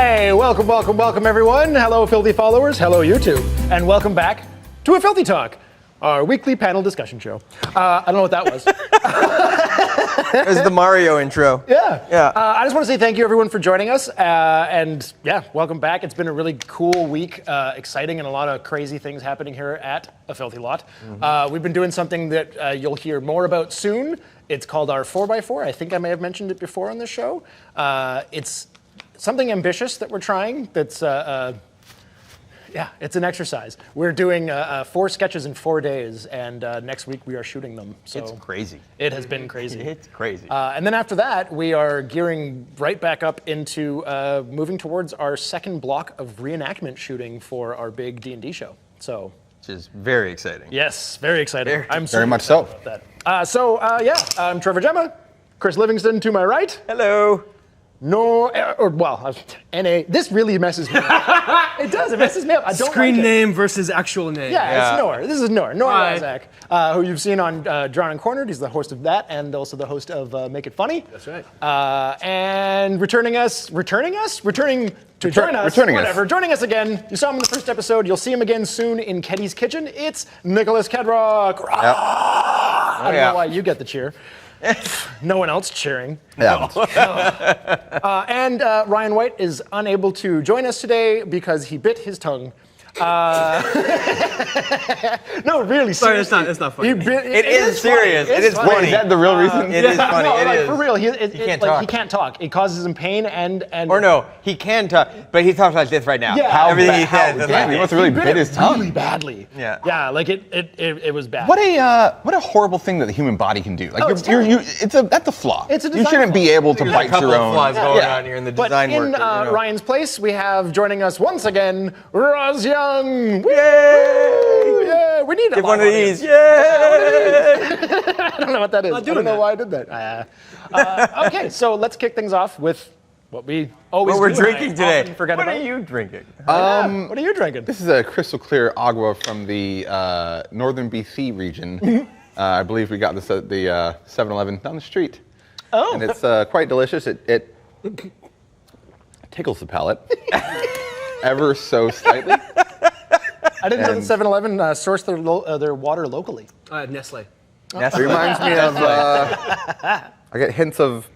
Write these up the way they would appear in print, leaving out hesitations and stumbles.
Hey, welcome, everyone. Hello, Filthy followers. Hello, YouTube. And welcome back to A Filthy Talk, our weekly panel discussion show. I don't know what that was. It was the Mario intro. Yeah. I just want to say thank you, everyone, for joining us. And yeah, welcome back. It's been a really cool week, exciting, and a lot of crazy things happening here at A Filthy Lot. We've been doing something that you'll hear more about soon. It's called our 4x4. I think I may have mentioned it before on the show. It's something ambitious that we're trying. That's it's an exercise. We're doing 4 sketches in 4 days, and next week we are shooting them. So It's crazy. It has been crazy. It's crazy. And then after that, we are gearing right back up into moving towards our second block of reenactment shooting for our big D&D show. So, Which is very exciting. yes, very exciting. I'm Very much so. about that. I'm Trevor Gemma, Chris Livingston to my right. Hello. NA. This really messes me up. It does. It messes me up. I don't Screen like it. name versus actual name. Yeah, it's Noor. This is Noor. Noor Hi. Razzak, who you've seen on Drawn and Cornered. He's the host of that and also the host of Make It Funny. That's right. And returning to join us. Returning us. Whatever. Joining us again. You saw him in the first episode. You'll see him again soon in Keddy's kitchen. It's Nicholas Kedrock. I don't know why you get the cheer. No one else cheering. Yeah. And Ryan White is unable to join us today because he bit his tongue. No, really, Sorry, seriously. it's not funny. It is funny. serious. It is funny. funny. Is that the real reason? It is funny. No, It like, is. for real. He can't talk. He can't talk. It causes him pain and. Or no, he can talk, but he talks like this right now. Yeah. Everything he How says is bad? like He this. must have really bit his tongue. really badly. Yeah. Yeah, like it was bad. What a horrible thing that the human body can do. Like it's terrible. that's a flaw. It's a you design shouldn't be flaw. able to There's a bite couple your of own. flaws going Yeah. on here in the But design in work. Ryan's place, we have joining us once again, Roz Young. Yay! Yeah, we need a Give live one of audience. these. Yay! I don't know what that is. I don't know why I did that. Okay, so let's kick things off with what we always What we're do, and drinking I today. often forget What about. are you drinking? What are you drinking? This is a crystal clear agua from the northern BC region. I believe we got this at the 7-Eleven down the street. Oh. And it's quite delicious. It tickles the palate ever so slightly. I didn't know and- that 7-Eleven source their water locally. Nestle. It reminds me of, I get hints of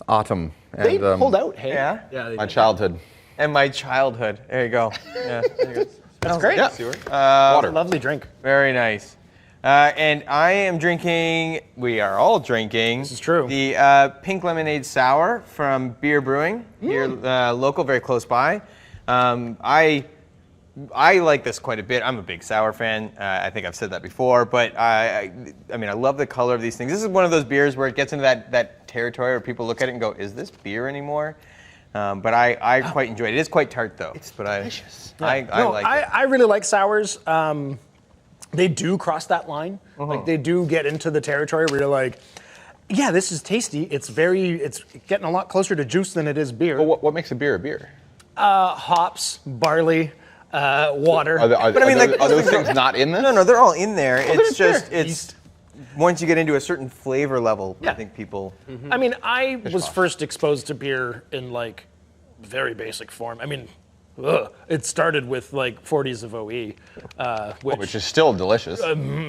autumn They and pulled out, hey? Yeah. Yeah. my childhood. And my childhood. There you go. Yeah. There you go. That's great. Yeah. It's Water. a lovely drink. Very nice. And I am drinking, we are all drinking. This is true. The Pink Lemonade Sour from Beer Brewing, here local, very close by. I like this quite a bit. I'm a big sour fan. I think I've said that before, but I mean, I love the color of these things. This is one of those beers where it gets into that territory where people look at it and go, is this beer anymore? But I quite enjoy it. It is quite tart though. It's delicious. I like it. I really like sours. They do cross that line. Like they do get into the territory where you're like, yeah, this is tasty. It's getting a lot closer to juice than it is beer. Well, what makes a beer a beer? Hops, barley, water. Are those things things not in this? No, they're all in there. there's It's just, beer. it's, once you get into a certain flavor level, Yeah. I think people, I mean, I was first exposed to beer in like very basic form. I mean, it started with like 40s of OE, Which is still delicious.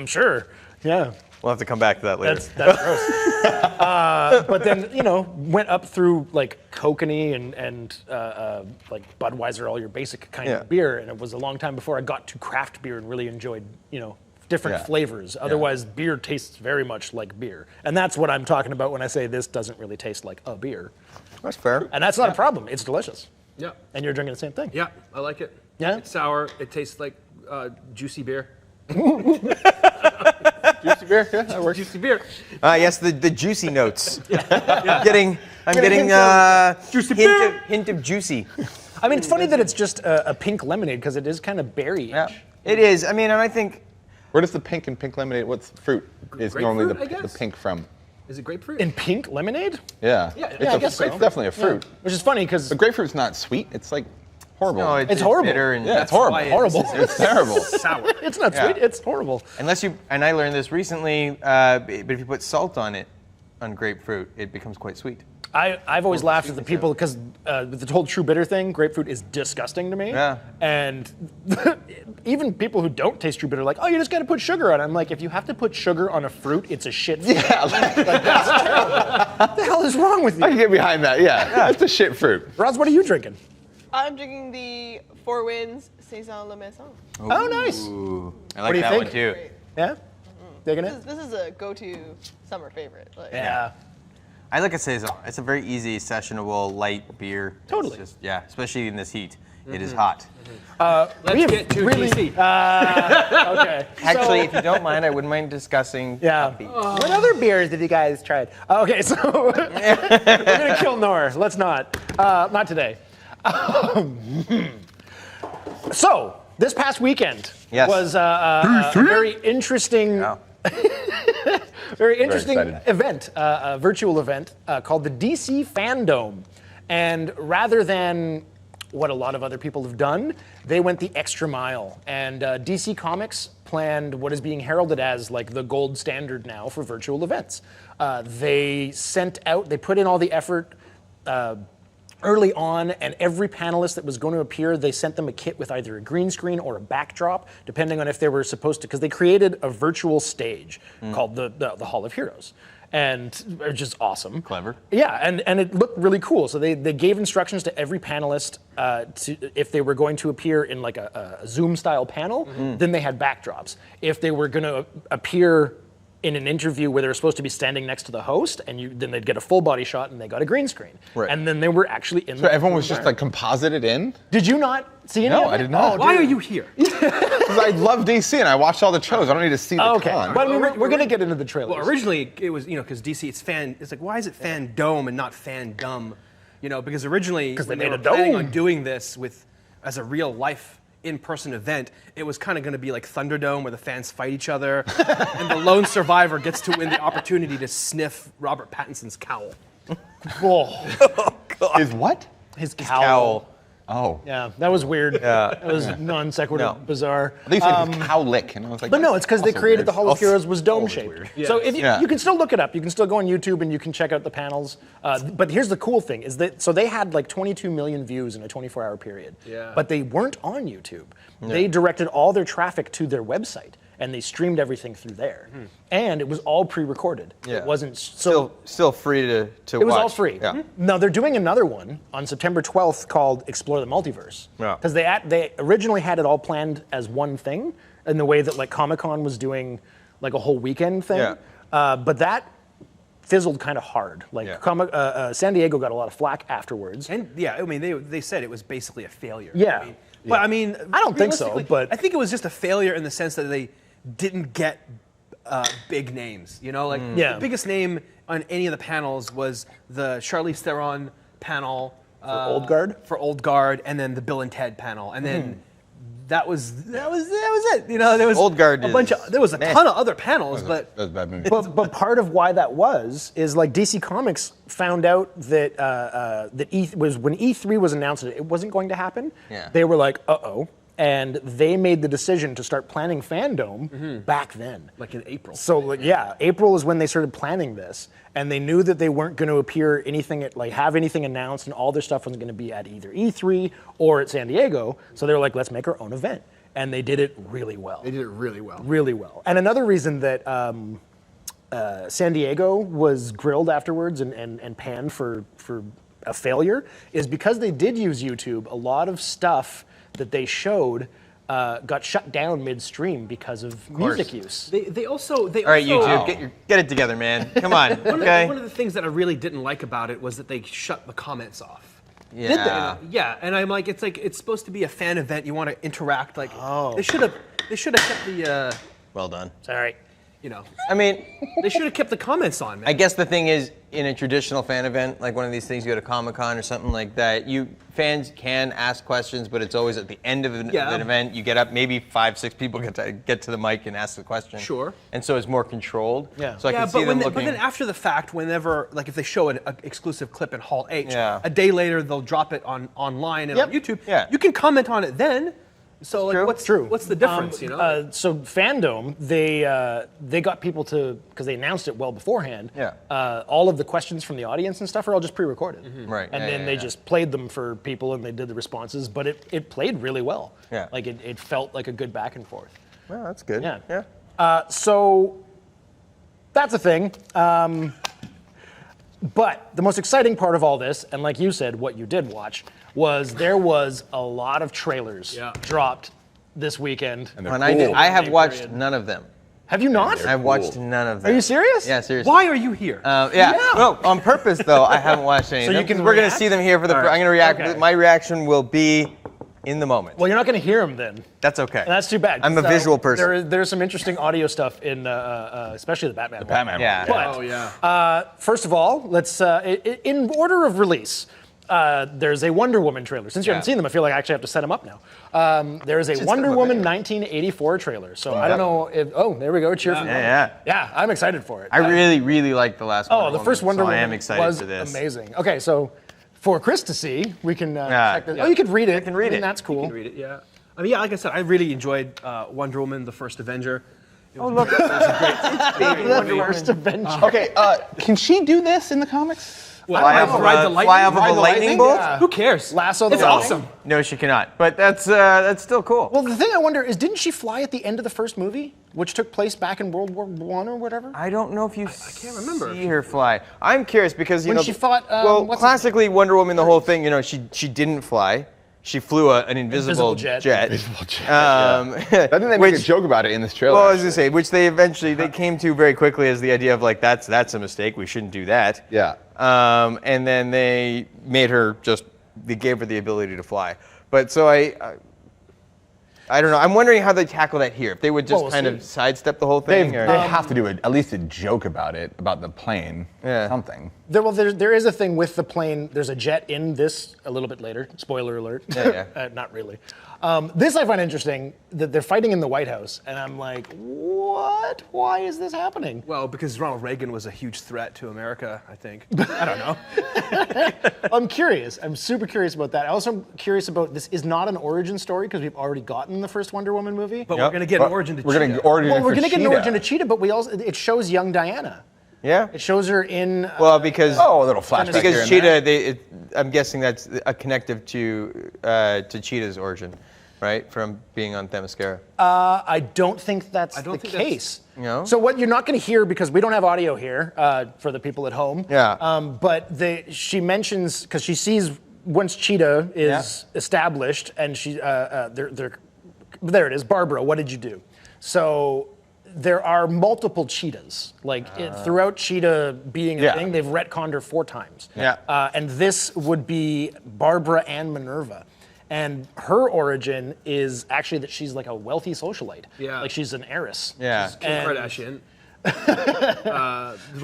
sure, yeah. we'll have to come back to that later. That's gross. But then, went up through like Kokanee and like Budweiser, all your basic kind Yeah. of beer. And it was a long time before I got to craft beer and really enjoyed, different Yeah. flavors. Otherwise, beer tastes very much like beer. And that's what I'm talking about when I say this doesn't really taste like a beer. That's fair. And that's not a problem. It's delicious. Yeah. And you're drinking the same thing. Yeah, I like it. Yeah? It's sour. It tastes like juicy beer. Juicy beer? Yeah, that works. Juicy beer. Yes, the juicy notes. I'm getting Juicy hint of juicy. I mean, it's funny that it's just a pink lemonade because it is kind of berry-ish. Yeah, it is. I mean, and I think Where does the pink and pink lemonade, what's fruit is normally Grapefruit, I the guess? pink from? Is it grapefruit? In pink lemonade? Yeah. Yeah, It's yeah, I a- guess so. It's definitely a fruit. Which is funny because But grapefruit's not sweet. It's like horrible. no, It's horrible. bitter and Yeah, it's horrible. why horrible. It's terrible. sour. it's not Yeah. sweet, it's horrible. Unless you, and I learned this recently, but if you put salt on it, on grapefruit, it becomes quite sweet. I've always laughed at the people because the whole true bitter thing, grapefruit is disgusting to me. Yeah. And even people who don't taste true bitter are like, oh, you just got to put sugar on it. I'm like, if you have to put sugar on a fruit, it's a shit fruit. Yeah, Like, that's terrible. What the hell is wrong with I can you? get behind that. Yeah, that's a shit fruit. Roz, what are you drinking? I'm drinking the Four Winds Saison Le Maison. Oh, nice. Ooh, I do like you that think? one too. Great. Yeah? Digging it? This is a go-to summer favorite. Like, Yeah. I like a saison. It's a very easy, sessionable, light beer. It's Totally. just, yeah, especially in this heat. It is hot. Let's get to really, DC. Okay. Actually, if you don't mind, I wouldn't mind discussing Yeah. coffee. What other beers have you guys tried? Okay, so we're gonna kill Nor. Let's not. Not today. So this past weekend Yes. was a very interesting, Yeah. very interesting excited. event, a virtual event called the DC FanDome. And rather than what a lot of other people have done, they went the extra mile. And DC Comics planned what is being heralded as like the gold standard now for virtual events. They put in all the effort early on, and every panelist that was going to appear, they sent them a kit with either a green screen or a backdrop, depending on if they were supposed to, because they created a virtual stage called the Hall of Heroes. And which is awesome. Clever. Yeah, and it looked really cool. So they gave instructions to every panelist if they were going to appear in like a Zoom-style panel, then they had backdrops. If they were going to appear in an interview where they were supposed to be standing next to the host, and then they'd get a full body shot, and they got a green screen. Right. And then they were actually in. So everyone was just like composited in? Did you not see any? No, of it? I did not. Why are you here? Because I love DC and I watched all the shows. I don't need to see the Oh, okay, con. but I mean, we're going to get into the trailers. Well, originally it was, because DC, it's like, why is it FanDome and not FanDome? Because originally, when they they made were a planning dome. on doing this as a real life in-person event, it was kind of going to be like Thunderdome, where the fans fight each other, and the lone survivor gets to win the opportunity to sniff Robert Pattinson's cowl. Whoa. Is what? His cowl. Cowl. Oh. Yeah, that was weird. Yeah. That was non sequitur, No. bizarre. They said cow lick, and I was like, But no, it's because they also created weird. the Hall of Also- Heroes was dome always shaped. weird. So if Yeah. you can still look it up. You can still go on YouTube and you can check out the panels. But here's the cool thing: is that so they had like 22 million views in a 24-hour period. Yeah. But they weren't on YouTube. They directed all their traffic to their website, and they streamed everything through there. And it was all pre-recorded. Yeah. It wasn't so. Still free to watch. It was all free. Yeah. Now they're doing another one on September 12th called Explore the Multiverse. Yeah. Because they originally had it all planned as one thing, in the way that like Comic-Con was doing like a whole weekend thing. Yeah. But that fizzled kind of hard. Like Yeah. San Diego got a lot of flack afterwards. And yeah, I mean, they said it was basically a failure. Yeah. But I mean, I don't think so, realistically, but- I think it was just a failure in the sense that they didn't get big names. Like Yeah. the biggest name on any of the panels was the Charlize Theron panel for Old Guard? for Old Guard, and then the Bill and Ted panel, and then. That was it. There was Old Guard there was a ton of other panels, but That was a bad movie. But part of why that is like DC Comics found out that when E3 was announced that it wasn't going to happen. Yeah. They were like, uh-oh. And they made the decision to start planning FanDome back then. like in April. So like, yeah, April is when they started planning this, and they knew that they weren't going to appear have anything announced, and all their stuff wasn't going to be at either E3 or at San Diego. So they were like, let's make our own event, and they did it really well. They did it really well. Really well. And another reason that San Diego was grilled afterwards and panned for a failure is because they did use YouTube. A lot of stuff that they showed got shut down midstream because of music use. They also All right, YouTube, get it together, man. Come on, okay? One of the things that I really didn't like about it was that they shut the comments off. Yeah. Yeah, and I'm like, it's supposed to be a fan event. You want to interact. Like, they should have kept the, Well done. Sorry. I mean, they should have kept the comments on, man. I guess the thing is, in a traditional fan event, like one of these things, you go to Comic-Con or something like that, fans can ask questions, but it's always at the end of an event. You get up, maybe 5-6 people get to the mic and ask the question. Sure. And so it's more controlled. Yeah. So I can see them looking. But then after the fact, whenever, like if they show an exclusive clip in Hall H, Yeah. a day later they'll drop it online and on YouTube. Yeah. You can comment on it then. So like, true. what's True. What's the difference? So FanDome, they got people to, because they announced it well beforehand. Yeah. All of the questions from the audience and stuff are all just pre-recorded. Right, And yeah, then yeah, they yeah. just played them for people and they did the responses, but it played really well. Yeah. Like it felt like a good back and forth. Well, that's good. Yeah. Yeah. So that's a thing. But the most exciting part of all this, and like you said, what you did watch, was there was a lot of trailers dropped this weekend. And they're And cool. I have watched period. none of them. Have you not? I've watched none of them. Are you serious? Yeah, seriously. Why are you here? Yeah. No, on purpose though. I haven't watched any. So of you them, can 'cause we're gonna react? see them here for the. All right. I'm gonna react. Okay. My reaction will be in the moment. Well, you're not going to hear them then. That's okay. And that's too bad. I'm a So visual person. There's some interesting audio stuff in, especially the Batman. one. Batman. Yeah. But Oh yeah. first of all, let's in order of release. There's a Wonder Woman trailer. Since you haven't seen them, I feel like I actually have to set them up now. There is a Wonder Woman 1984 trailer. So I don't know if. Oh, there we go. Cheer from Yeah. Yeah, I'm excited for it. I really, really like the last one. the first Wonder so Woman I am excited was for this. amazing. Okay, so for Chris to see, we can check this. Oh, you could read it. I can read it. That's cool. Read it. Yeah. I mean, yeah. Like I said, I really enjoyed Wonder Woman: The First Avenger. Oh look, The first Avenger. Okay, can she do this in the comics? fly off of a lightning bolt. Yeah. Who cares? Lasso the It's lightning? awesome. No, she cannot. But that's still cool. Well, the thing I wonder is, didn't she fly at the end of the first movie, which took place back in World War I or whatever? I don't know if you can't remember. see her fly. I'm curious because When she fought, well, what's classically Wonder Woman, the whole thing, she didn't fly. She flew an invisible jet. Invisible jet. Um, I think they make a joke about it in this trailer. Well, I was gonna say, which they came to very quickly as the idea of like that's a mistake. We shouldn't do that. Yeah. And then they made her they gave her the ability to fly. But so I don't know. I'm wondering how they tackle that here. If they would just we'll kind see. of sidestep the whole They thing. Or, have to do at least a joke about it, about the plane. Yeah. Something. There is a thing with the plane. There's a jet in this a little bit later. Spoiler alert. Yeah. Not really. This I find interesting, that they're fighting in the White House, and I'm like, what? Why is this happening? Well, because Ronald Reagan was a huge threat to America, I think. I don't know. I'm curious. I'm super curious about that. I also am curious about, this is not an origin story because we've already gotten the first Wonder Woman movie. But we're going to get an origin to We're going Cheetah. to origin. Well, we're going to get an Cheetah. origin to Cheetah, but it shows young Diana. yeah. It shows her in. Well, because Oh, a little flashback here because and Cheetah, there. I'm guessing that's a connective to Cheetah's origin, right? From being on Themyscira. I don't think that's don't the think that's- case. No? So what you're not going to hear, because we don't have audio here for the people at home. Yeah. But she mentions, because she sees once Cheetah is established, and there it is. Barbara, what did you do? So there are multiple Cheetahs. Throughout Cheetah being a Yeah. thing, they've retconned her 4 times. Yeah. And this would be Barbara and Minerva. And her origin is actually that she's like a wealthy socialite. Yeah. Like she's an heiress. Yeah. Kim And- Kardashian.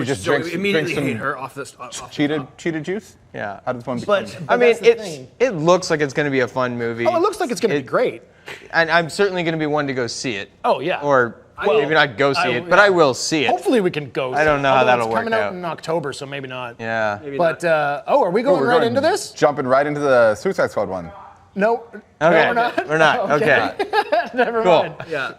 just so drinks- immediately drinks hate some her off this. Cheetah juice? Yeah. How does one But become? I mean, that's the thing. it looks like it's going to be a fun movie. Oh, it looks like it's going to be great. And I'm certainly going to be one to go see it. Oh, yeah. Or Well, maybe not go see it, but I will see it. Hopefully we can go. I don't know how Although that'll it's work coming out out. in October, so maybe not. Yeah. But are we going We're right going into this? Jumping right into the Suicide Squad one. No. Okay. No, we're not. We're not. Okay. Never Cool. mind. Yeah.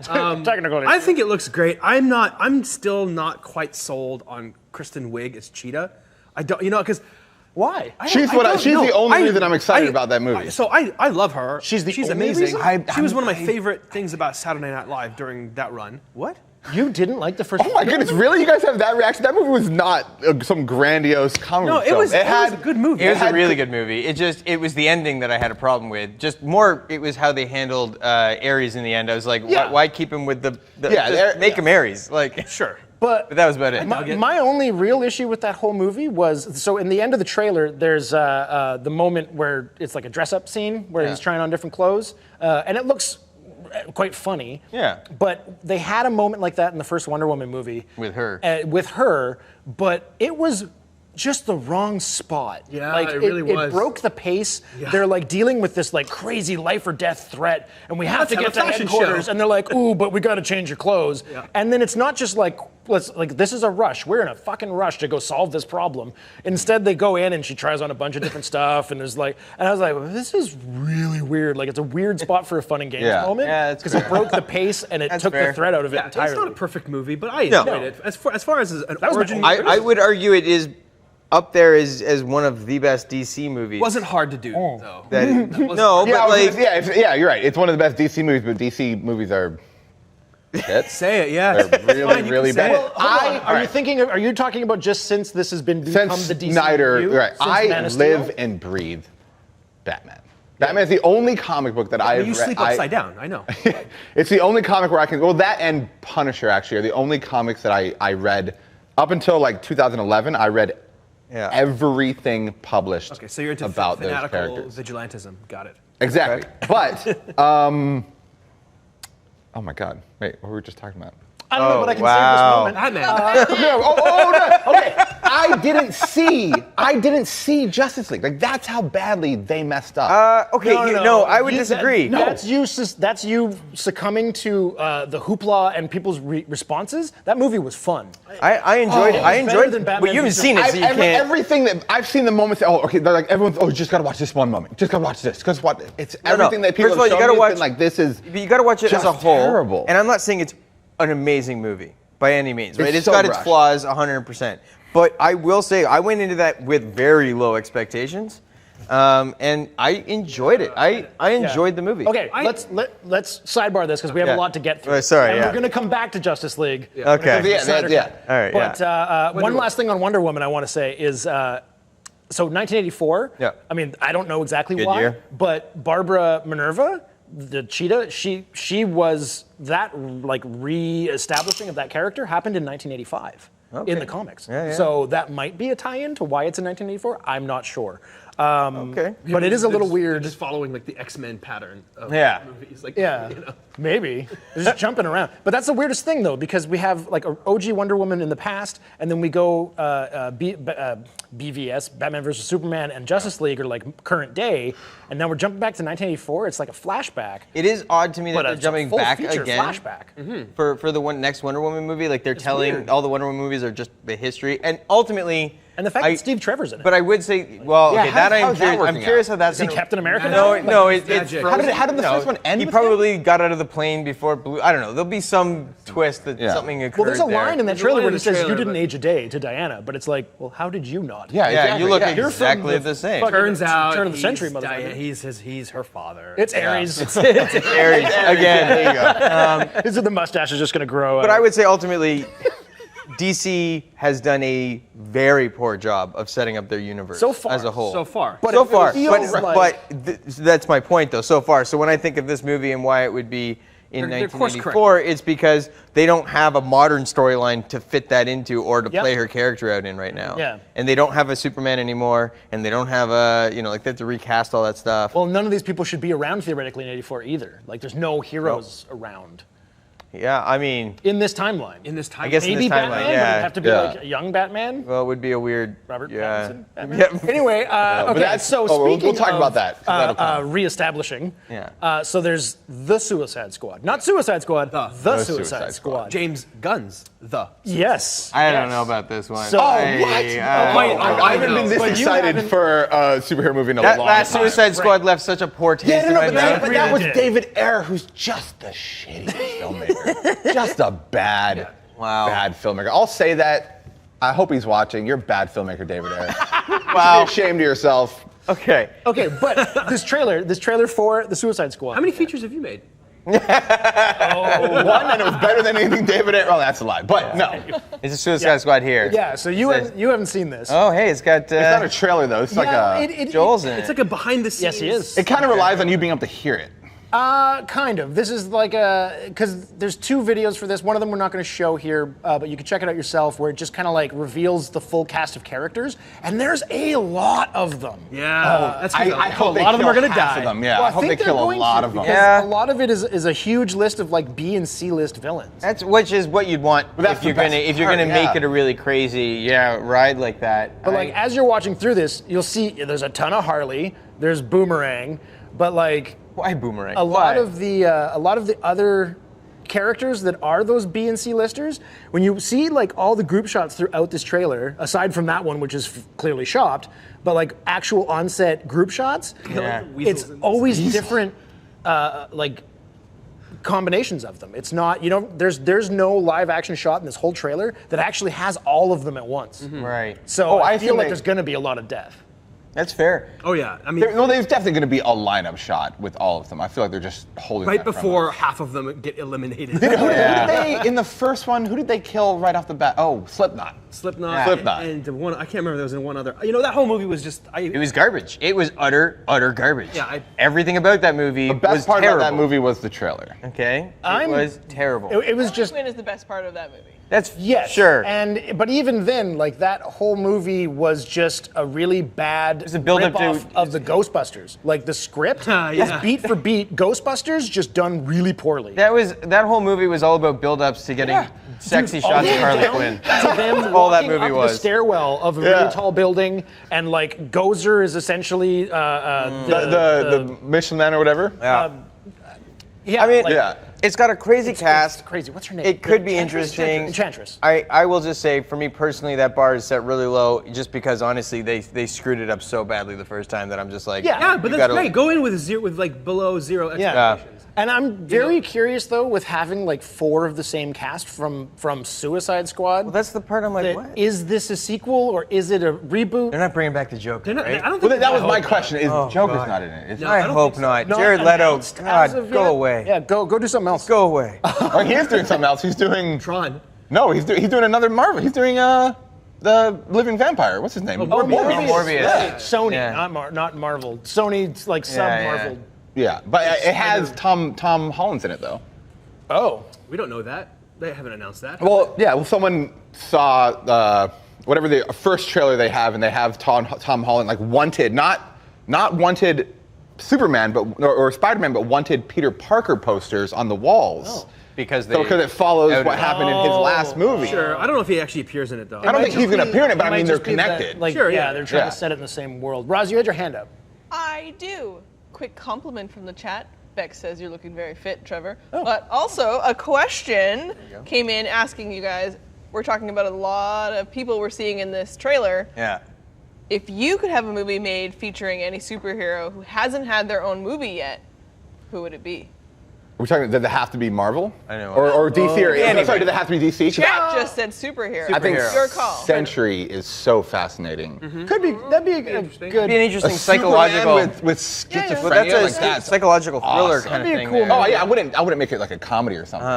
Technical. I think it looks great. I'm still not quite sold on Kristen Wiig as Cheetah. I don't, because Why? She's the only reason I'm excited about that movie. I love her. She's the only amazing. reason? She was one of my favorite things about Saturday Night Live during that run. What? You didn't like the first. Oh my goodness, really? You guys have that reaction? That movie was not some grandiose comedy No, it film. was a good movie. It was a had really good movie. It was the ending that I had a problem with. Just more, it was how they handled Ares in the end. I was like, Yeah. why keep him with the Yeah, just make him Ares? Like, Sure. But that was about it. my only real issue with that whole movie was, so in the end of the trailer, there's the moment where it's like a dress-up scene where he's trying on different clothes, and it looks quite funny. Yeah. But they had a moment like that in the first Wonder Woman movie With her. but it was just the wrong spot. Yeah, like it really was. It broke the pace. They're like dealing with this like crazy life or death threat, and we have to Let's get to have a fashion headquarters. show. And they're like, ooh, but we got to change your clothes. Yeah. And then it's not just like this is a rush. We're in a fucking rush to go solve this problem. Instead, they go in and she tries on a bunch of different stuff, and there's like, and I was like, well, this is really weird. Like it's a weird spot for a fun and games moment. Yeah, that's because it broke the pace and it took fair. the thread out of it Yeah, entirely. it's not a perfect movie, but I enjoyed it. As far as an was origin, my- I would argue it is up there as one of the best DC movies. wasn't hard to do though. No, Yeah, but like, yeah, you're right. It's one of the best DC movies, but DC movies are shit. Say it, yeah. They're really, really bad. Well, hold on. Are you thinking? Are you talking about just since this has become Since the DC Snyder, right? Since Man I of Steel? live and breathe Batman. Batman is the only comic book that I've You read. sleep upside down. I know. It's the only comic where I can. Well, that and Punisher actually are the only comics that I read up until like 2011. I read everything published Okay, so you're into about those fanatical characters. vigilantism. Got it. Exactly. But oh my God! Wait, what were we just talking about? I don't know, but I can wow. save this moment. Batman. No. Okay. I didn't see Justice League. Like that's how badly they messed up. okay, I would disagree. That's you succumbing to the hoopla and people's responses. That movie was fun. I enjoyed it. I it's better enjoyed than it. Batman But you haven't v seen it, so you can't. Everything that I've seen the moments. Oh, okay. They're like everyone's. Oh, you just gotta watch this one moment. Just gotta watch this. Because what? It's everything that people First of all, have you shown gotta me has watch. been like this is. But you got to watch it as a just whole. terrible. And I'm not saying it's an amazing movie by any means. Right? It's It's so got its rushed. flaws 100%. But I will say I went into that with very low expectations, and I enjoyed it. I enjoyed the movie. Okay, let's sidebar this because we have a lot to get through. Sorry, and yeah. we're going to come back to Justice League. Okay. Yeah. All right. But one last thing on Wonder Woman I want to say is, so 1984. Yeah. I mean, I don't know exactly Good why, year. but Barbara Minerva, the cheetah, she was that like re-establishing of that character happened in 1985 in the comics. Yeah. So that might be a tie-in to why it's in 1984. I'm not sure. Okay. But it is a little They're weird. just following like the X-Men pattern of Yeah. movies. Like, Yeah, maybe. They're just jumping around. But that's the weirdest thing, though, because we have like a OG Wonder Woman in the past, and then we go BVS, Batman vs. Superman, and Justice League are like current day, and now we're jumping back to 1984. It's like a flashback. It is odd to me that But they're it's a jumping full back feature again flashback. for the next Wonder Woman movie. Like they're telling weird. all the Wonder Woman movies are just the history, and ultimately. And the fact that Steve Trevor's in it. But I would say, well, Yeah, okay, that how's that I'm working curious how out? that's Is he gonna- Captain America No, now? no, Like, it's magic. frozen. How did the first one end He with probably got out of the plane before Blue. I don't know. There'll be some twist that something occurred well, there's a there. line in that There's a trailer line where in he the says, trailer, "You didn't but- age a day" to Diana, but it's like, well, how did you not? Yeah, Yeah, exactly. you look You're from exactly the same. fucking turns out turn of the he's century, motherfucker. He's her father. It's Ares. Aries again. There you go. Is it the mustache is just going to grow? But I would say ultimately, DC has done a very poor job of setting up their universe So far. as a whole. So far. But so it far, feels like- that's my point though. So far, so when I think of this movie and why it would be in They're course 1984, it's because they don't have a modern storyline to fit that into or to Yep. play her character out in right now. Yeah. And they don't have a Superman anymore, and they don't have a like they have to recast all that stuff. Well, none of these people should be around theoretically in '84 either. Like, there's no heroes around Yeah, I mean, in this timeline. In this time, I guess in Maybe this timeline, Batman, but yeah. it'd have to be Yeah. like a young Batman. Well, it would be a weird. Robert yeah. Pattinson, Batman? Yeah. Anyway, okay. that's- So oh, we'll speaking talk of, about that, 'cause that'll come. reestablishing. Yeah. So there's the Suicide Squad, not Suicide Squad. The Suicide Suicide Squad. Squad. James Gunn's The. Yes. I don't yes. know about this one. So- What? I haven't been this But you excited haven't- for a superhero movie in a That long last time. Suicide Squad left such a poor taste Yeah, in no, my but mouth. that was did. David Ayer, who's just the shittiest filmmaker. Just a bad filmmaker. I'll say that. I hope he's watching. You're a bad filmmaker, David Ayer. Wow. Be ashamed of yourself. Okay. Okay, but this trailer for the Suicide Squad. How many features have you made? One, and it was better than anything David Ayer. Well, that's a lie. But no, It's a Suicide Squad here. Yeah. So you haven't seen this. Oh, hey, it's got. it's not a trailer though. It's like a. Joel's in It's it. like a behind the scenes. Yes, he is. It kind of relies on you being able to hear it. Kind of. This is like because there's 2 videos for this. One of them we're not going to show here, but you can check it out yourself, where it just kind of like reveals the full cast of characters, and there's a lot of them. Yeah, that's I hope a lot of them are gonna half die. of them. Yeah, Well, I hope they they're kill a going lot to, of them. because Yeah. a lot of it is a huge list of like B and C list villains. Which is what you'd want that's if the you're gonna best make part, it a really crazy ride like that. But like as you're watching through this, you'll see there's a ton of Harley, there's Boomerang, but like why Boomerang? a lot of the other characters that are those B and C listers, when you see like all the group shots throughout this trailer, aside from that one which is clearly shopped, but like actual on-set group shots, Yeah. it's always different like combinations of them. It's not, there's no live action shot in this whole trailer that actually has all of them at once. Right. So I feel assume like they- there's going to be a lot of death. That's fair. Oh yeah, I mean, There's definitely going to be a lineup shot with all of them. I feel like they're just holding right that from before us. half of them get eliminated. Who did they, in the first one, who did they kill right off the bat? Oh, Slipknot. Slipknot, Slipknot. and the one I can't remember. There was in one other. That whole movie was just. It was garbage. It was utter garbage. Yeah, everything about that movie The best was part terrible. about that movie was the trailer. Okay, I'm- it was terrible. It was just Quinn is the best part of that movie. That's yes, sure. but even then, like that whole movie was just a really bad was a build-up to- rip-off of the Ghostbusters. Like the script Yeah. is beat for beat Ghostbusters, just done really poorly. that whole movie was all about build-ups to getting sexy Dude, shots all of the way Harley down Quinn. to them all that walking movie up was. the stairwell of a really tall building, and like Gozer is essentially The Michelin Man or whatever? yeah. I mean, Yeah. it's got a crazy cast. It's crazy. What's her name? It could be Enchantress? interesting. Enchantress. I will just say, for me personally, that bar is set really low, just because honestly they screwed it up so badly the first time that I'm just like, Yeah. Yeah, but you that's gotta- great. Go in with zero, with like below zero Yeah. expectations. And I'm very curious though, with having like 4 of the same cast from Suicide Squad. Well, that's the part I'm like, that, what? is this a sequel or is it a reboot? They're not bringing back the Joker, They're not, right? I don't Well, think that was I my hope question. Is Oh, Joker's God. not in it? Is No, he? I I don't hope think so. not. Not Jared Leto, announced as God, of go yet. away. Yeah, go do something else. Go away. Oh, he is doing something else. He's doing. Tron. No, he's doing another Marvel. He's doing the Living Vampire. What's his name? Morbius. Right. Sony, Yeah. not Marvel. Sony's like sub-Marvel. Yeah, but it has Tom Holland's in it though. Oh. We don't know that. They haven't announced that. Well, yeah. Well, someone saw whatever the first trailer they have, and they have Tom Holland like wanted, not wanted Superman, but or Spider-Man, but wanted Peter Parker posters on the walls. Because Because it follows outed what him. happened in his last movie. Sure. I don't know if he actually appears in it though. I don't think he's going to appear in it, but I mean they're connected. Like, Sure, yeah, yeah. they're trying Yeah. to set it in the same world. Roz, you had your hand up. I do. Quick compliment from the chat. Beck says you're looking very fit, Trevor. But also, a question came in asking you guys, we're talking about a lot of people we're seeing in this trailer. Yeah. If you could have a movie made featuring any superhero who hasn't had their own movie yet, who would it be? We're talking. Did they have to be Marvel? I know. Or DC or anybody. sorry? Did they have to be DC? 'Cause Chat just said superhero. I think Superhero. Your call. Century is so fascinating. That'd be a interesting. good. Be an interesting A psychological. Superman with schizophrenia. Well, that's a like that's psychological thriller awesome. kind of That'd be a thing. cool there. Oh yeah, I wouldn't make it like a comedy or something.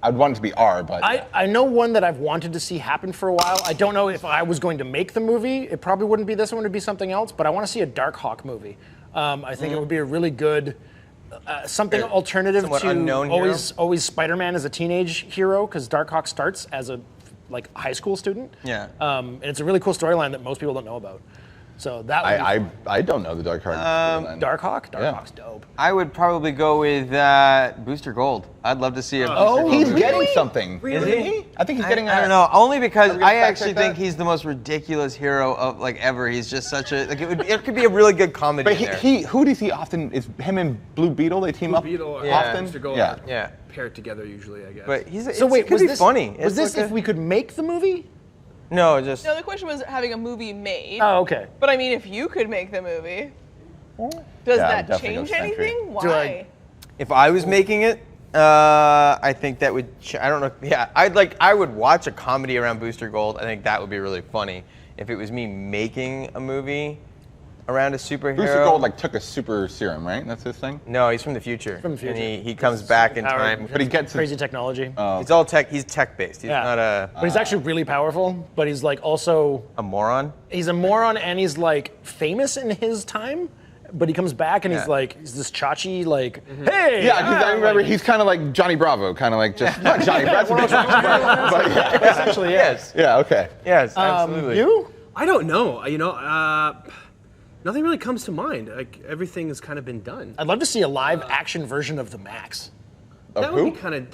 I'd want it to be R, but I know one that I've wanted to see happen for a while. I don't know if I was going to make the movie. It probably wouldn't be this one. It'd be something else. But I want to see a Darkhawk movie. I think it would be a really good. Something alternative somewhat to unknown hero. always Spider-Man as a teenage hero, because Darkhawk starts as a like high school student. Yeah. And it's a really cool storyline that most people don't know about. So that would be I don't know the Dark Card. Darkhawk. Darkhawk's dope. I would probably go with Booster Gold. I'd love to see a Booster Gold He's movie. getting something. Is he? I think he's getting. I don't know. Only because Are we I gonna fact actually check think that? he's the most ridiculous hero of like ever. He's just such a like it could be a really good comedy But in there. who does he often? Is him and Blue Beetle? They team up Beetle or often. Mr. Gold Yeah. yeah. paired together usually, I guess. But he's So wait, it could was be this funny. Was It's this like if we could make the movie? No, just No, the question was having a movie made. Oh, okay. But I mean, if you could make the movie, does Yeah, I'd that definitely change go Century. anything? Do I- Why? if I was making it, I think that would. I don't know. Yeah, I would watch a comedy around Booster Gold. I think that would be really funny. If it was me making a movie around a superhero. Booster Gold like took a super serum, right? That's his thing. No, he's from the future. From the future. And he comes back in Power- time. But he gets Crazy technology. It's all tech. He's tech based. He's Yeah. not But he's actually really powerful. But he's like also a moron. he's a moron and he's like famous in his time. but he comes back and he's like, he's this Chachi, like, hey! Yeah, because I remember he's kind of like Johnny Bravo, kind of like just, not Johnny Bravo, but yeah. Essentially, yes. Yeah, okay. Yes, absolutely. You? I don't know. Nothing really comes to mind. Like everything has kind of been done. I'd love to see a live action version of the Max. That who?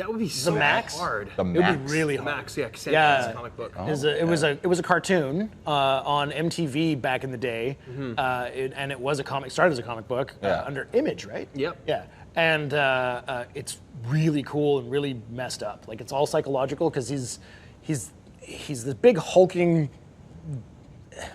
would be so Max? hard. The It would Max. be really hard. Max, yeah, Yeah. comic book. It was a cartoon on MTV back in the day, and it was a comic. Started as a comic book under Image, right? Yep. Yeah, and it's really cool and really messed up. Like it's all psychological because he's this big hulking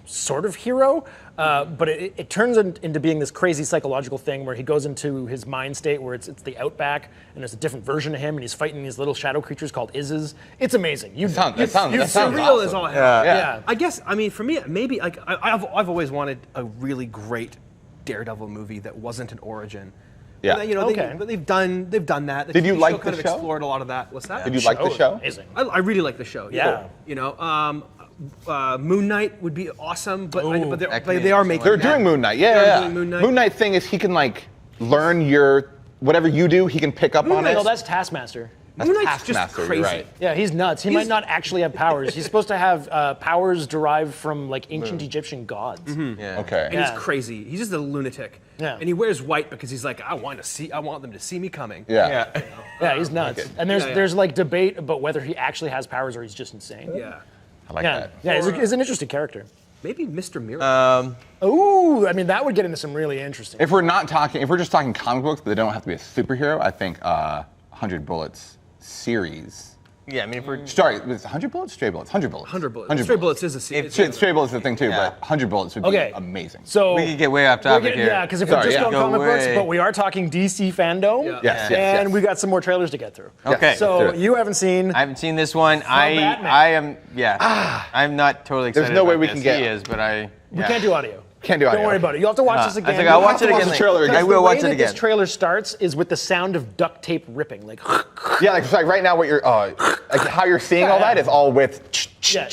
sort of hero, but it turns into being this crazy psychological thing where he goes into his mind state where it's the outback and there's a different version of him and he's fighting these little shadow creatures called Izzes. It's amazing. That sounds Surreal awesome. as all hell. Yeah. I guess. I mean, for me, maybe like I've always wanted a really great Daredevil movie that wasn't an origin. Yeah. You know, Okay. they've done that. The Did you TV like show kind the of show? explored a lot of that. What's that? Did you like the show? Amazing. I really like the show. Yeah. You know, Moon Knight would be awesome, but That could they are be making. They're Yeah. doing Moon Knight. They're Yeah, doing Moon Knight. Moon Knight thing is he can like learn your whatever you do, he can pick up on it. No, that's Taskmaster. That's Moon Knight's just Taskmaster, crazy. you're right. Yeah, he's nuts. He might not actually have powers. He's supposed to have powers derived from like ancient Egyptian gods. Yeah. Okay. And Yeah. he's crazy. He's just a lunatic. Yeah. And he wears white because he's like, I want them to see me coming. Yeah. Yeah. Yeah, he's nuts. Okay. And there's Yeah, yeah. there's like debate about whether he actually has powers or he's just insane. Yeah. I like Yeah, that. yeah, he's an interesting character. Maybe Mr. Miracle. Ooh, I mean that would get into some really interesting. If we're just talking comic books, but they don't have to be a superhero, I think 100 Bullets series. Yeah, I mean, if we're Sorry, was it 100 Bullets? Stray Bullets? 100 Bullets. 100 Bullets. Stray Bullets is a series. Stray Bullets is the thing too, Yeah. but 100 Bullets would Okay. be amazing. So we could get way off we're topic getting- here. yeah, because if Sorry, we're just yeah. going Go comic books, way. but we are talking DC FanDome. Yeah. Yes, And yes. we got some more trailers to get through. Okay. So Let's do it. you haven't seen. I haven't seen this one. Batman. I am. Yeah. I'm not totally excited. There's no way about we this. can get- He is, but I. We can't do audio. Can't do audio. Don't worry about it. You'll have to watch this I again. think I'll You'll watch have it to watch again. the trailer later. again. I will watch The it way that again. this trailer starts is with the sound of duct tape ripping, like. Yeah, like, it's like right now what you're, like how you're seeing all that is all with. Yeah.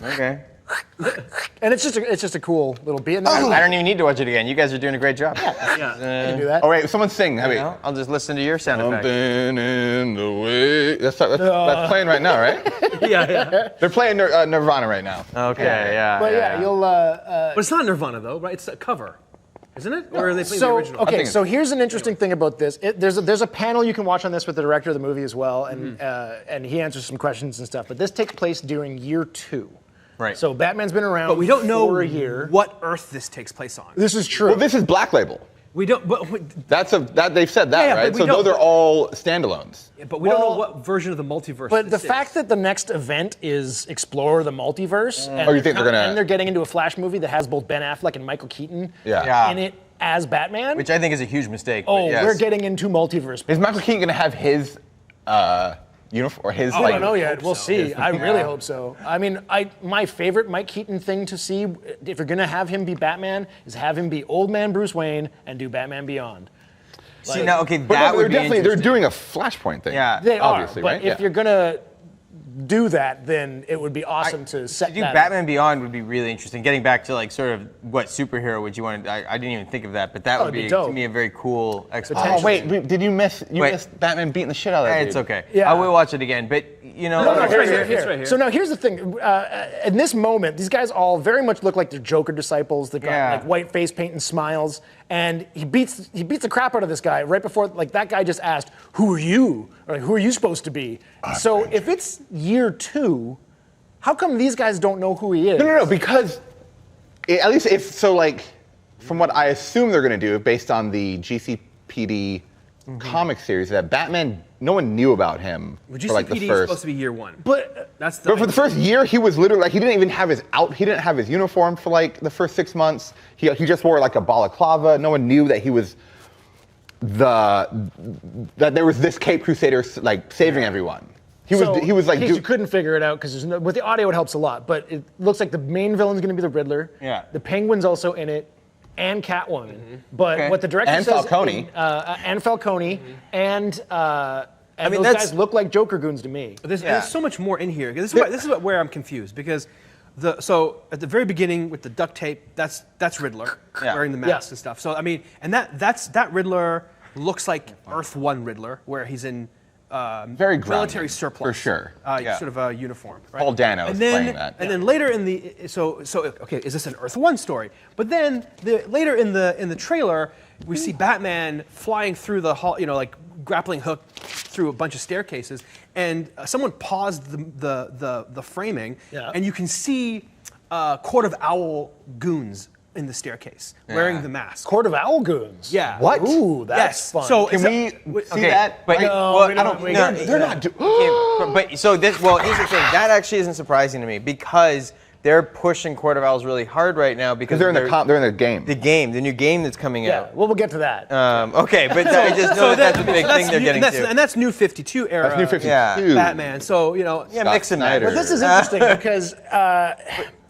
Okay. And it's just a cool little beat. And I then don't even need to watch it again. You guys are doing a great job. I can do that. Oh wait, someone sing. Hey, wait. You know, I'll just listen to your sound effect. Something in the way. That's playing right now, right? Yeah. They're playing Nirvana right now. Okay. Yeah. But yeah, you'll. But it's not Nirvana though, right? It's a cover, isn't it? Or are they playing the So original? okay, think so here's an interesting thing about this. There's a panel you can watch on this with the director of the movie as well, and he answers some questions and stuff. But this takes place during year 2. Right. So Batman's been around But we don't know for a year. what Earth this takes place on. This is true. Well, this is Black Label. We don't. But They've said that, Yeah, but right? we So don't- those are all standalones. we don't know Well, what version of the multiverse. But the this fact is. that the next event is explore the multiverse, and Oh, you think they're gonna- and they're getting into a Flash movie that has both Ben Affleck and Michael Keaton Yeah. in it as Batman. Which I think is a huge mistake. oh, but yes. we're getting into multiverse. Is Michael Keaton gonna have his uniform or his I like? don't know yet. We'll so. see. I really hope so. I mean, my favorite Mike Keaton thing to see, if you're gonna have him be Batman, is have him be Old Man Bruce Wayne and do Batman Beyond. See now, okay, But that no, would they're be definitely they're interesting. doing a Flashpoint thing. Yeah. They are, obviously, but right? if you're gonna do that, then it would be awesome to set To do that. Batman Beyond would be really interesting. Getting back to like sort of what superhero would you want to? I didn't even think of that, but that would it'd be be dope. to me a very cool Oh explanation. wait, did you miss? You Wait. missed Batman beating the shit out of that It's dude. okay. Yeah. I will watch it again, but you know, No, it's here, right here, here. It's right here. So now here's the thing. In this moment, these guys all very much look like they're Joker disciples. They've got Yeah. like white face paint and smiles. And he beats the crap out of this guy right before, like that guy just asked, "Who are you?" Or like, "Who are you supposed to be?" So if it's year 2, how come these guys don't know who he is? No, because at least if so, like from what I assume they're gonna do, based on the GCPD comic series, that Batman, no one knew about him Well, for like the GCPD is first. supposed to be year 1. But That's the. But for the first year, he was literally like he didn't even have his he didn't have his uniform for like the first 6 months. He just wore like a balaclava. No one knew that he was that there was this Cape Crusader like saving everyone. He was like in case you couldn't figure it out because with the audio it helps a lot. But it looks like the main villain's going to be the Riddler. Yeah. The Penguin's also in it, and Catwoman. But Okay. what the director And says, Falcone. and Falcone, and mean, those that's- guys look like Joker goons to me. There's Yeah. so much more in here. This is where I'm confused because So at the very beginning with the duct tape, that's Riddler wearing the mask and stuff. So I mean, and that Riddler looks like Earth 1 Riddler, where he's in Very grounded, military surplus for sure. sort of a uniform. Right? Paul Dano is playing that. And then later in the okay, is this an Earth 1 story? But then later in the trailer, we see Batman flying through the hall, like grappling hook through a bunch of staircases, and someone paused the framing, and you can see Court of Owl goons in the staircase wearing the mask. Court of Owl goons. Yeah. What? Ooh, that's fun. So Can we see that? But, Right? They're not doing. but so this, well, here's the thing. That actually isn't surprising to me because they're pushing Court of Owls really hard right now because They're in the game. the new game that's coming Yeah, out. well, we'll get to that. Okay, but I just know that's a big thing they're getting to. And that's New 52 era. That's New 52. Yeah. Batman. So Yeah, mix and match. Snyder. But this is interesting because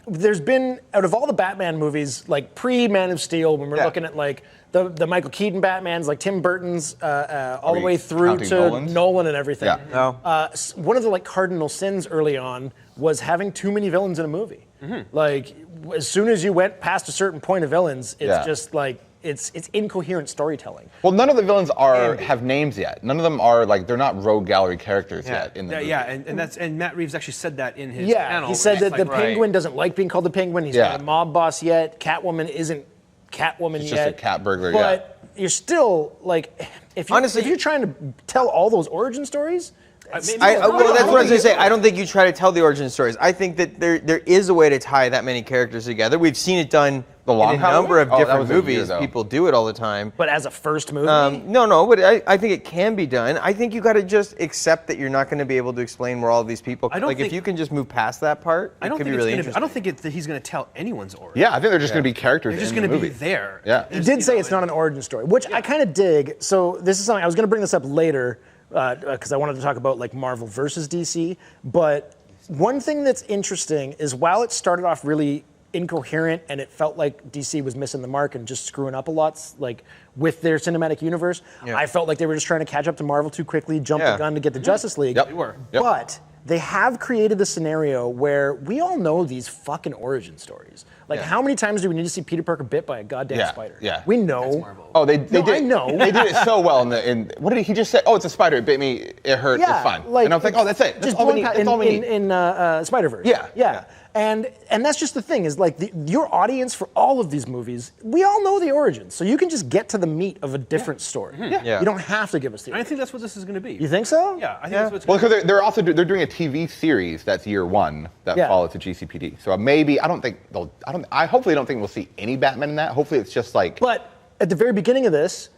there's been, out of all the Batman movies, like pre-Man of Steel, when we're looking at like the Michael Keaton Batmans, like Tim Burton's, all the way through counting to Nolan's? Nolan and everything. Yeah. One of the like cardinal sins early on was having too many villains in a movie. Like as soon as you went past a certain point of villains, it's just like it's incoherent storytelling. Well, none of the villains have names yet. None of them are like they're not rogue gallery characters yet in the movie. and Matt Reeves actually said that in his Yeah, panel. he said that the Right. Penguin doesn't like being called the Penguin. He's not a mob boss yet. Catwoman isn't Catwoman She's yet. just a cat burglar, But you're still like, if you're trying to tell all those origin stories. Well, that's what I was going to say. I don't think you try to tell the origin stories. I think that there is a way to tie that many characters together. We've seen it done in a number of different movies. People do it all the time. But as a first movie? No, but I think it can be done. I think you got to just accept that you're not going to be able to explain where all these people. If you can just move past that part, it could be really interesting. I don't think that he's going to tell anyone's origin. Yeah, I think they're just going to be characters. They're just going to be there. Yeah. He did say it's not an origin story, which I kind of dig. So this is something I was going to bring this up later because I wanted to talk about like Marvel versus DC. But one thing that's interesting is while it started off really incoherent and it felt like DC was missing the mark and just screwing up a lot, like with their cinematic universe, I felt like they were just trying to catch up to Marvel too quickly, jump the gun to get the Justice League. Yep. They were. Yep. But they have created a scenario where we all know these fucking origin stories. Like, how many times do we need to see Peter Parker bit by a goddamn spider? Yeah. We know. Oh, they did. I know. They did it so well in what did he just say? Oh, it's a spider. It bit me. It hurt. Yeah, it's fine. like, and I was like, oh, that's it. That's Just all we need. That's all we need. in Spider-Verse. Yeah. And that's just the thing is like your audience for all of these movies, we all know the origins, so you can just get to the meat of a different story. You don't have to give us the. I think that's what this is going to be. You think so? Yeah, I think that's what it's Well, going to because they're also they're doing a TV series that's year one that follows the GCPD. So maybe I hopefully don't think we'll see any Batman in that. Hopefully it's just like. But at the very beginning of this,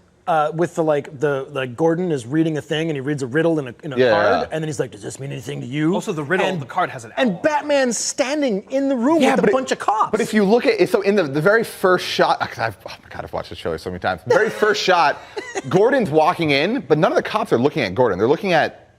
with the Gordon is reading a thing and he reads a riddle in a card, and then he's like, "Does this mean anything to you?" Also, the riddle, the card has an owl. And Batman's standing in the room with a bunch of cops. But if you look at it, so in the very first shot, oh my God, I've watched this trailer so many times. The very first shot, Gordon's walking in, but none of the cops are looking at Gordon. They're looking at,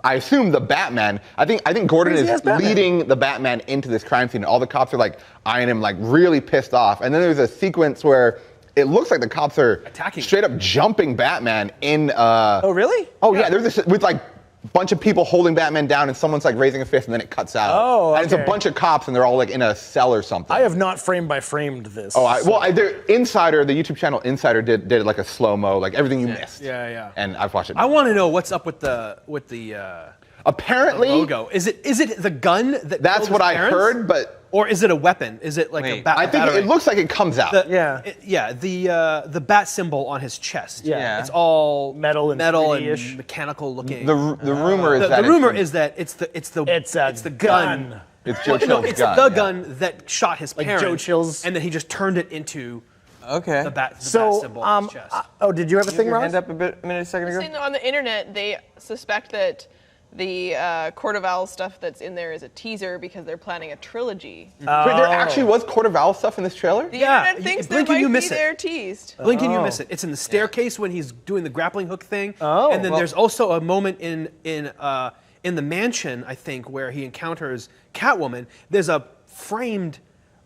I assume, the Batman. I think Gordon is leading the Batman into this crime scene. And all the cops are like eyeing him, like really pissed off. And then there's a sequence where it looks like the cops are attacking, straight up jumping Batman in. Oh really? Oh yeah. There's this with like a bunch of people holding Batman down, and someone's like raising a fist, and then it cuts out. Oh, okay. And it's a bunch of cops, and they're all like in a cell or something. I have not frame by framed this. Insider, the YouTube channel Insider did like a slow mo, like everything you missed. Yeah. And I've watched it. I want to know what's up with the apparently logo. Is it the gun that? That's killed what his I parents? heard, but. Or is it a weapon? Is it like a bat? I think battery? it looks like it comes out. The bat symbol on his chest. Yeah. It's all metal and mechanical looking. The rumor is the rumor is that it's the gun. It's Joe Chill's it's gun. the gun that shot his parents. Joe Chill's. And then he just turned it into the bat symbol on his chest. Did you have a thing, Ross? Hand up a second ago. On the internet, they suspect that the Court of Owls stuff that's in there is a teaser because they're planning a trilogy. Wait, there actually was Court of Owls stuff in this trailer? The internet thinks there might be there teased. Blink and you miss it. It's in the staircase when he's doing the grappling hook thing. And then there's also a moment in the mansion, I think, where he encounters Catwoman. There's a framed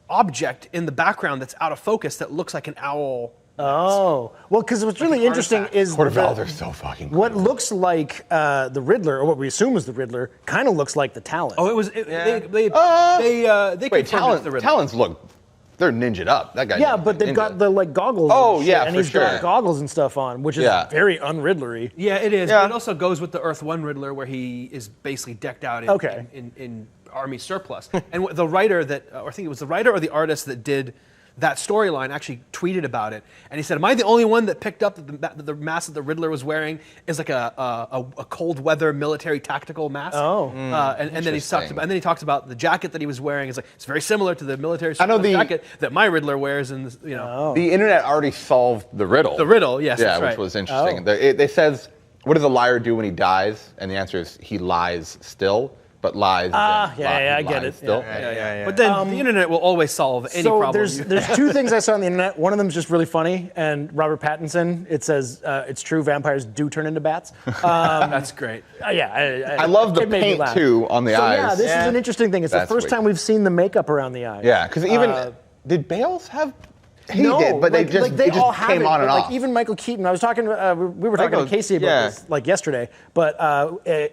object in the background that's out of focus that looks like an owl Oh, well, because what's really interesting is Portavals are so fucking cool. what looks like the Riddler, or what we assume is the Riddler, kind of looks like the Talon. Oh, it was. They Wait, confirmed it's the Riddler. Talons look, they're ninja'd up. That guy. Yeah, but they've got the goggles. Oh, and shit, yeah, and for he's got sure. goggles and stuff on, which is very un-Riddlery. Yeah, it is. Yeah. But it also goes with the Earth 1 Riddler, where he is basically decked out in army surplus. And the writer I think it was the writer or the artist that did that storyline actually tweeted about it, and he said, "Am I the only one that picked up that the mask that the Riddler was wearing is like a cold weather military tactical mask?" Oh, and then he talks about the jacket that he was wearing. It's very similar to the military I know jacket that my Riddler wears, and The internet already solved the riddle. the riddle. Yes, Yeah, that's right. which was interesting. Oh. It says, "What does a liar do when he dies?" And the answer is he lies still, but lies. I get it. Still. Yeah. But then the internet will always solve any so problem. there's two things I saw on the internet. One of them is just really funny, and Robert Pattinson. It says it's true, vampires do turn into bats. That's great. I love the it made me paint laugh. too on the So eyes. yeah, this is an interesting thing. It's the That's first weird. time we've seen the makeup around the eye. Yeah, because even did Bales have? He No, did, but like, they like they it just all have came it, on and but off. like even Michael Keaton. I was talking. We were talking Michael, to Casey about yeah. this like yesterday. But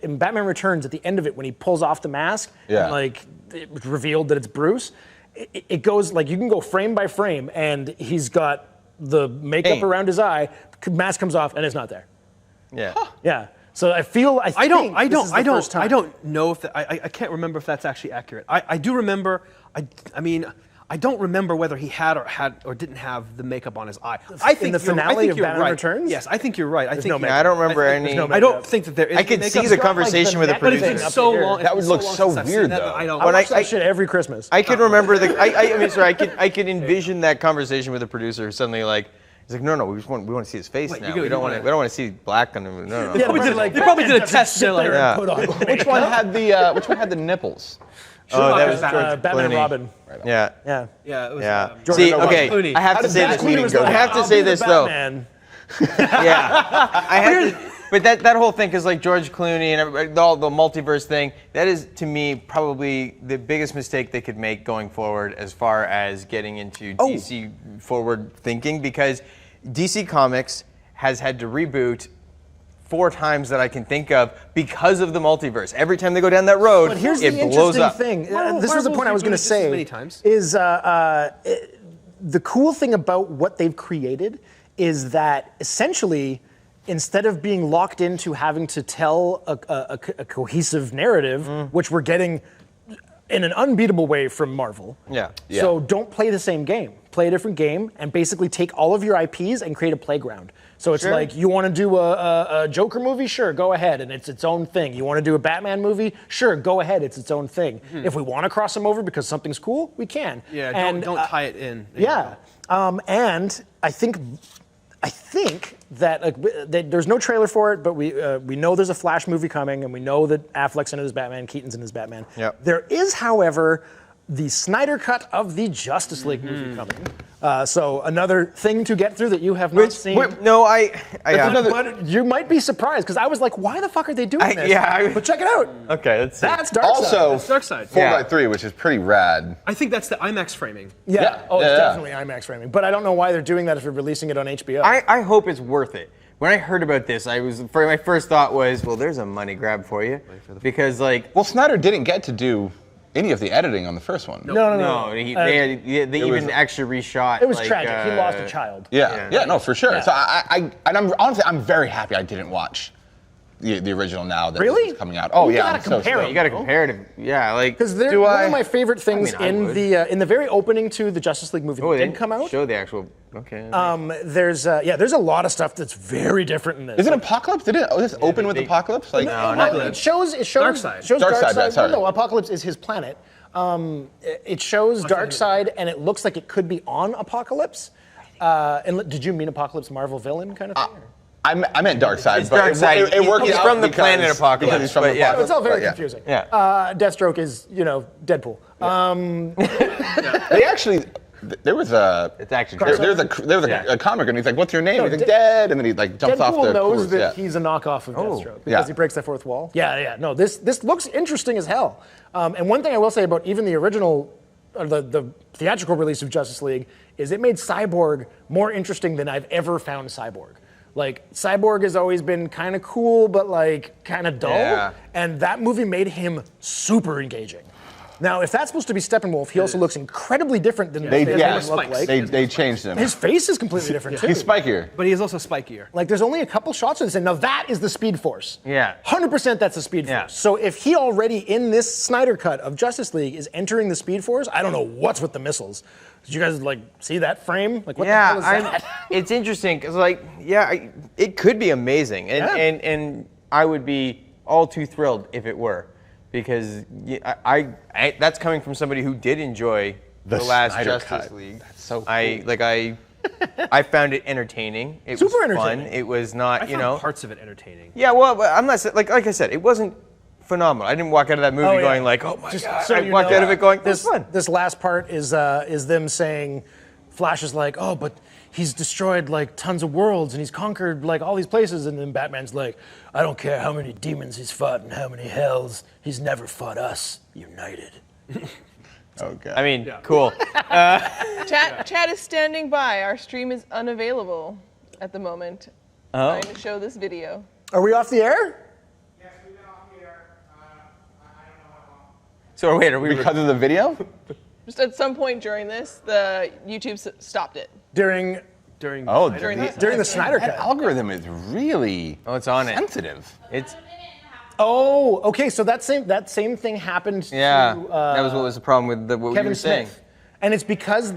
in Batman Returns, at the end of it, when he pulls off the mask, and, like it was revealed that it's Bruce. It goes like you can go frame by frame, and he's got the makeup around his eye. Mask comes off, and it's not there. Yeah. Yeah. So I feel I don't know if I can't remember if that's actually accurate. I do remember. I don't remember whether he had or didn't have the makeup on his eye. I think the finale of Batman right. Returns? Yes, I think you're right. I think no makeup. I don't remember any. no I don't think that there is. I could makeup. see the conversation with the But it's producers. up so to here. long. That would look long so since I've weird, seen that though. I don't. I watch I- that shit every Christmas. I could remember I could envision that conversation with the producer who suddenly like. He's like, no, we want to see his face now. We don't want to see black on him. No. Yeah, Probably but did, like, they probably did a Batman test. doesn't sit there and Yeah. put on Which one had the nipples? Oh, that was Batman George and Clooney. Robin. Yeah. Yeah. Yeah, it was. Yeah. George See, Clooney. okay, Clooney. I have How to did say that this. Clooney go I have to say this though. Yeah. I had to, but that whole thing, because like George Clooney and everybody, all the multiverse thing, that is to me probably the biggest mistake they could make going forward as far as getting into DC forward thinking, because DC Comics has had to reboot 4 times that I can think of because of the multiverse. Every time they go down that road, But here's it the blows interesting up. thing. Marvel- This was the Marvel's point I was going to rebooted just as say. many times. Is the cool thing about what they've created is that essentially, instead of being locked into having to tell a cohesive narrative, which we're getting in an unbeatable way from Marvel. Yeah. So don't play the same game. Play a different game and basically take all of your IPs and create a playground. So it's like, you want to do a Joker movie? Sure, go ahead, and it's its own thing. You want to do a Batman movie? Sure, go ahead, it's its own thing. If we want to cross them over because something's cool, we can. Yeah, and, don't tie it in. Yeah, and I think that that there's no trailer for it, but we know there's a Flash movie coming, and we know that Affleck's in it as Batman, Keaton's in it as Batman. Yep. There is, however, the Snyder cut of the Justice League movie coming. So another thing to get through that you have not seen. No, But you might be surprised, because I was like, why the fuck are they doing this? But check it out. Okay, let's see. That's Darkseid. Also, That's Darkseid. 4x3, which is pretty rad. I think that's the IMAX framing. Yeah. Oh, Yeah, it's yeah. definitely IMAX framing. But I don't know why they're doing that if they're releasing it on HBO. I hope it's worth it. When I heard about this, my first thought was, well, there's a money grab for you, because like, Well, Snyder didn't get to do any of the editing on the first one. no, they even actually reshot. It was like, tragic. He lost a child. Yeah, no, for sure. So I'm very happy I didn't watch the original now that Really? it's coming out. Oh You yeah, gotta I'm so compare stoked. them. You got to compare it. Yeah, like. Because they're Do one I? of my favorite things I in would. the very opening to the Justice League movie that did come out. Show the actual. Okay. There's a lot of stuff that's very different in this. Is it Apocalypse? Did it this open with Apocalypse? Like, It shows Darkseid. Darkseid, sorry. No, Apocalypse is his planet. It shows Darkseid, and it looks like it could be on Apocalypse. And did you mean Apocalypse Marvel villain kind of thing? or? I meant Darkseid, It's but Darkseid. it worked He's out from the because- planet Apocalypse, because he's from but the yeah. Apocalypse, It's all very but yeah. confusing. Yeah. Deathstroke is, Deadpool. They actually, there was a. It's actually There was a comic, and he's like, "What's your name?" He's like, "Dead," and then he like jumps off Deadpool the. knows coolers, that yeah. he's a knockoff of Deathstroke because Yeah. he breaks that fourth wall. Yeah. No, this looks interesting as hell. And one thing I will say about even the original the theatrical release of Justice League is it made Cyborg more interesting than I've ever found Cyborg. Like, Cyborg has always been kind of cool, but like kind of dull. Yeah. And that movie made him super engaging. Now, if that's supposed to be Steppenwolf, he also looks incredibly different than They, the yeah, look like. they changed him. His face is completely different too. He's spikier. But he is also spikier. Like, there's only a couple shots of this, and now that is the Speed Force. Yeah. 100% that's the Speed Force. Yeah. So if he already in this Snyder cut of Justice League is entering the Speed Force, I don't know what's with the missiles. Did you guys like see that frame? Like, what the hell is that? It's interesting because, like, it could be amazing, and I would be all too thrilled if it were, because I that's coming from somebody who did enjoy the last Snyder Justice cut. League. That's so cool. I found it entertaining. It Super was entertaining. fun. It was not, I found parts of it entertaining. Yeah, well, but I'm not like I said, it wasn't phenomenal. I didn't walk out of that movie going like, oh my god. So I you walked know, out of it going, this fun. This last part is them saying, Flash is like, oh, but he's destroyed like tons of worlds and he's conquered like all these places, and then Batman's like, I don't care how many demons he's fought and how many hells, he's never fought us united. Okay. I mean, cool. Chat is standing by. Our stream is unavailable at the moment. Trying to show this video. Are we off the air? Yes, we've been off the air. I don't know how long. So wait, are we? Because of the video? Just at some point during this, the YouTube stopped it. During During the Snyder That cut. algorithm is really Oh, it's on it. sensitive. It's Oh, okay. So that same thing happened yeah. to that was what was the problem with what you Kevin were saying. Smith, and it's because